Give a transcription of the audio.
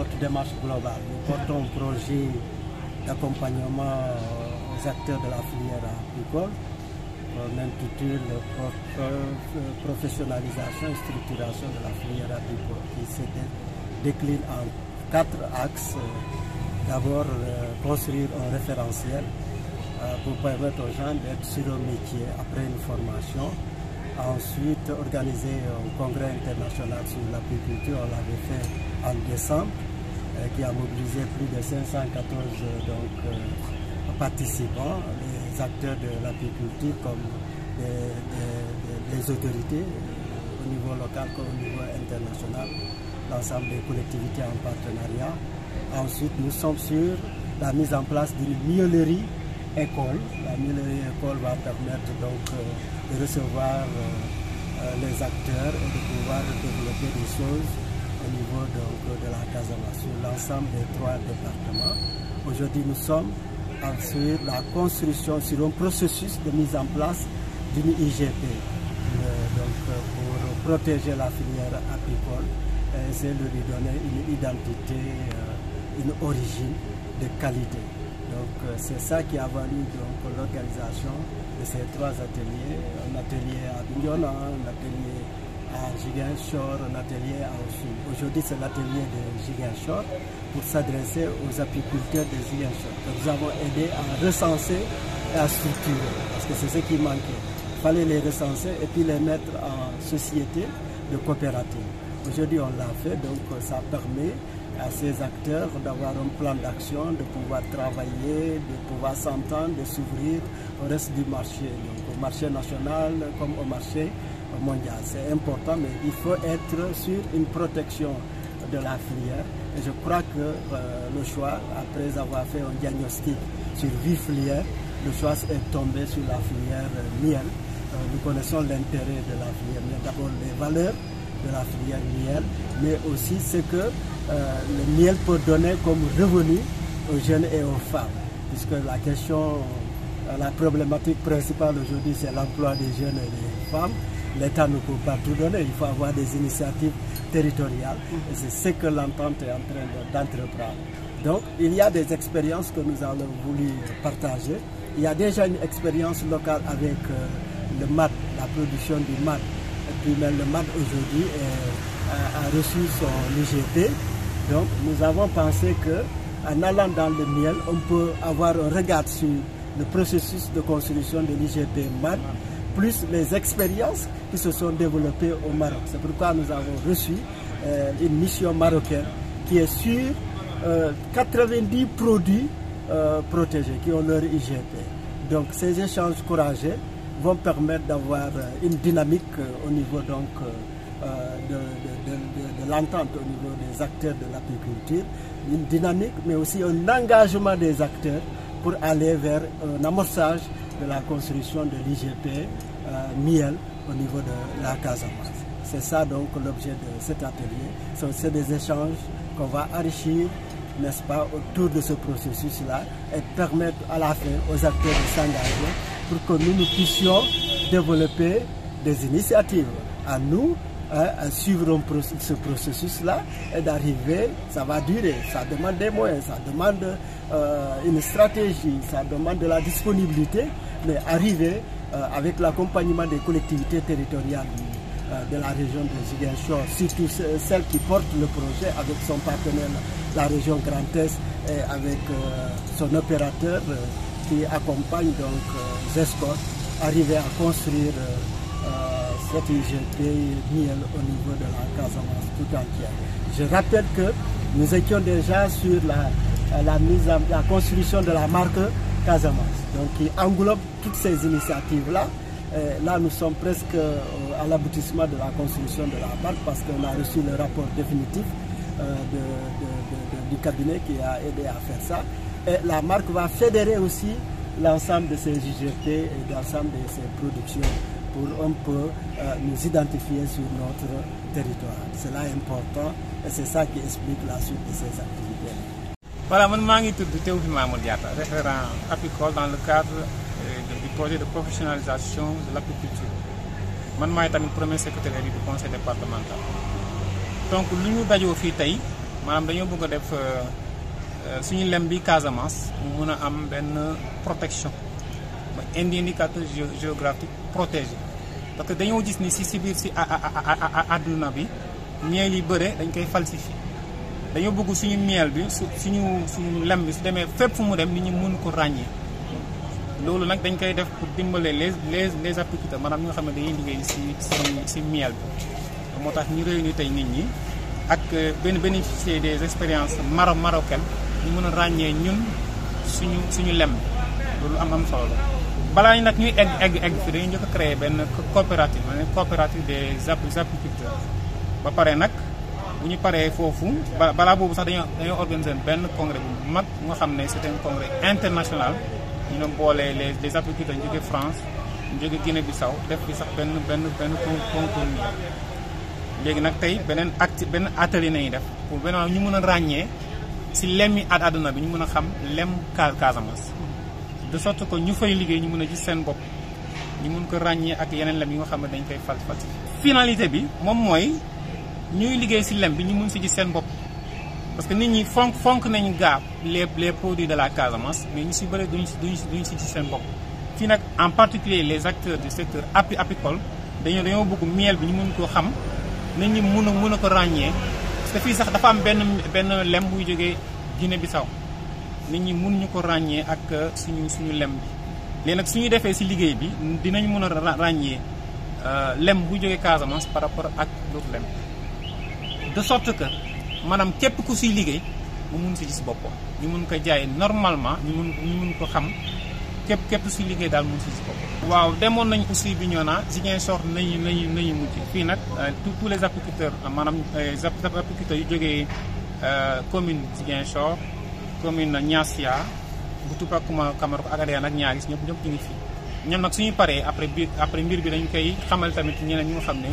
notre démarche globale. Nous portons un projet d'accompagnement aux acteurs de la filière apicole. On intitule professionnalisation et structuration de la filière apicole qui se décline en 4 axes. D'abord, construire un référentiel pour permettre aux gens d'être sur un métier après une formation. Ensuite, organiser un congrès international sur l'apiculture, on l'avait fait en décembre, qui a mobilisé plus de 514 participants, les acteurs de l'apiculture comme les autorités au niveau local comme au niveau international, l'ensemble des collectivités en partenariat. Ensuite, nous sommes sur la mise en place d'une miellerie école. La miellerie école va permettre donc de recevoir les acteurs et de pouvoir développer des choses au niveau de la Casamance sur l'ensemble des 3 départements. Aujourd'hui, nous sommes sur la construction, sur un processus de mise en place d'une IGP pour protéger la filière apicole et essayer de lui donner une identité, une origine de qualité. Donc c'est ça qui a valu l'organisation de ces 3 ateliers, un atelier à Bignona, un atelier à Ziguinchor, un atelier à Oussouye. Aujourd'hui c'est l'atelier de Ziguinchor pour s'adresser aux apiculteurs de Ziguinchor. Nous avons aidé à recenser et à structurer, parce que c'est ce qui manquait. Il fallait les recenser et puis les mettre en société de coopérative. Aujourd'hui on l'a fait, donc ça permet à ces acteurs d'avoir un plan d'action, de pouvoir travailler, de pouvoir s'entendre, de s'ouvrir au reste du marché, donc au marché national comme au marché mondial. C'est important, mais il faut être sur une protection de la filière. Et je crois que le choix, après avoir fait un diagnostic sur 8 filières, le choix est tombé sur la filière miel. Nous connaissons l'intérêt de la filière miel, d'abord les valeurs de la filière miel, mais aussi ce que le miel peut donner comme revenu aux jeunes et aux femmes, puisque la problématique principale aujourd'hui c'est l'emploi des jeunes et des femmes. L'État ne peut pas tout donner, il faut avoir des initiatives territoriales et c'est ce que l'entente est en train d'entreprendre. Donc il y a des expériences que nous avons voulu partager. Il y a déjà une expérience locale avec le MAD, la production du MAD. Et puis même le MAD aujourd'hui a reçu son IGP. Donc nous avons pensé qu'en allant dans le miel, on peut avoir un regard sur le processus de construction de l'IGP MAD, plus les expériences qui se sont développées au Maroc. C'est pourquoi nous avons reçu une mission marocaine qui est sur 90 produits protégés qui ont leur IGP. Donc ces échanges courageux vont permettre d'avoir une dynamique au niveau donc, de l'entente au niveau des acteurs de l'apiculture, une dynamique mais aussi un engagement des acteurs pour aller vers un amorçage de la construction de l'IGP miel au niveau de la Casamance. C'est ça donc l'objet de cet atelier. C'est des échanges qu'on va enrichir, n'est-ce pas, autour de ce processus-là et permettre à la fin aux acteurs de s'engager pour que nous puissions développer des initiatives à nous, à suivre ce processus-là et d'arriver, ça va durer, ça demande des moyens, ça demande une stratégie, ça demande de la disponibilité, mais arriver avec l'accompagnement des collectivités territoriales de la région de Ziguinchor, surtout celle qui porte le projet avec son partenaire, la région Grand Est, et avec son opérateur qui accompagne donc Zescor, arriver à construire cette IGP miel au niveau de la Casamance tout entière. Je rappelle que nous étions déjà sur la construction de la marque Casamance, donc qui englobe toutes ces initiatives-là. Là, nous sommes presque à l'aboutissement de la construction de la marque parce qu'on a reçu le rapport définitif du cabinet qui a aidé à faire ça. Et la marque va fédérer aussi l'ensemble de ces IGP et l'ensemble de ces productions pour un peu nous identifier sur notre territoire. C'est là important et c'est ça qui explique la suite de ces activités. Voilà, je suis Théophile Mamoud Diatta, référent apicole dans le cadre du projet de professionnalisation de l'apiculture. Je suis le premier secrétaire du conseil départemental. Donc, ce que nous avons fait, maanaam dañoo bëgg a def suñu lem bi Casamance mu mën a am benn protection ba indicateur géographique protégé parce que dañoo gis ni si biir si àdduna bi miel yi bëre dañ koy falsifier dañoo bëgg suñu miel bi suñu lem bi su demee fépp fu mu dem nit ñi mën ko ràññee loolu nag dañ koy def pour dimbale les apiculteurs maanaam ñi nga xam ne dañuy liggéey si miel bi moo tax ñu réunir tey nit ñi ak bénéficier des expériences marocaines ñu mën a ràññee ñun suñu lem loolu am solo la balaa ñu nag ñuy egg fi dañuy njëkk a créer benn coopérative des apiculteurs ba pare nag bu ñu paree foofu balaa boobu sax dañoo organiser benn congrès bu mag nga xam ne c'est un congrès international ñu ne boole les apiculteurs ñu jóge France ñu jóge Guinée-Bissau def fi sax benn concours léegi nag tey benn atelier nañuy def pour benn ñu mën a ràññee si lem yi àdduna bi ñu mën a xam lem Casamance de sorte que ñu fay liggéey ñu mën a gis seen bopp ñu mën ko ràññee ak yeneen lem yi nga xam ne dañ koy falsifié. finalité bi moom mooy ñuy liggéey si lem bi ñu mën si gis seen bopp parce que nit ñi fonk nañu gaa les produits de la Casamance mais ñu si bëri duñ si gis seen bopp. fii nag en particulier les acteurs du secteur apicole dañoo bëgg miel bi ñu mën koo xam nit ñi mën a ko ràññee parce que fii sax dafa am benn lem buy jógee Guinée-Bissau nit ñi mën ñu ko ràññee ak suñu lem bi. léegi nag suñu defee si liggéey bi dinañ mën a ràññee lem bu jógee Casamance par rapport ak l'autre lem de sorte que maanaam képp ku siy liggéey mu mun si gis boppam ñu mun ko jaay normalement ñu mun ko xam képp si liggéey daal mun si gis boppam. waaw demoon nañ aussi Bignona Ziguinchor nañu mujj fii nag tous les apiculteurs maanaam apiculteurs yu jógee commune Ziguinchor commune Niassia bu Toubacouta Cameroun ak Adéane ak Niaguis ñëpp ñu ngi fii ñoom nag suñu paree après mbir bi dañ koy xamal tamit ñeneen ñi nga xam ne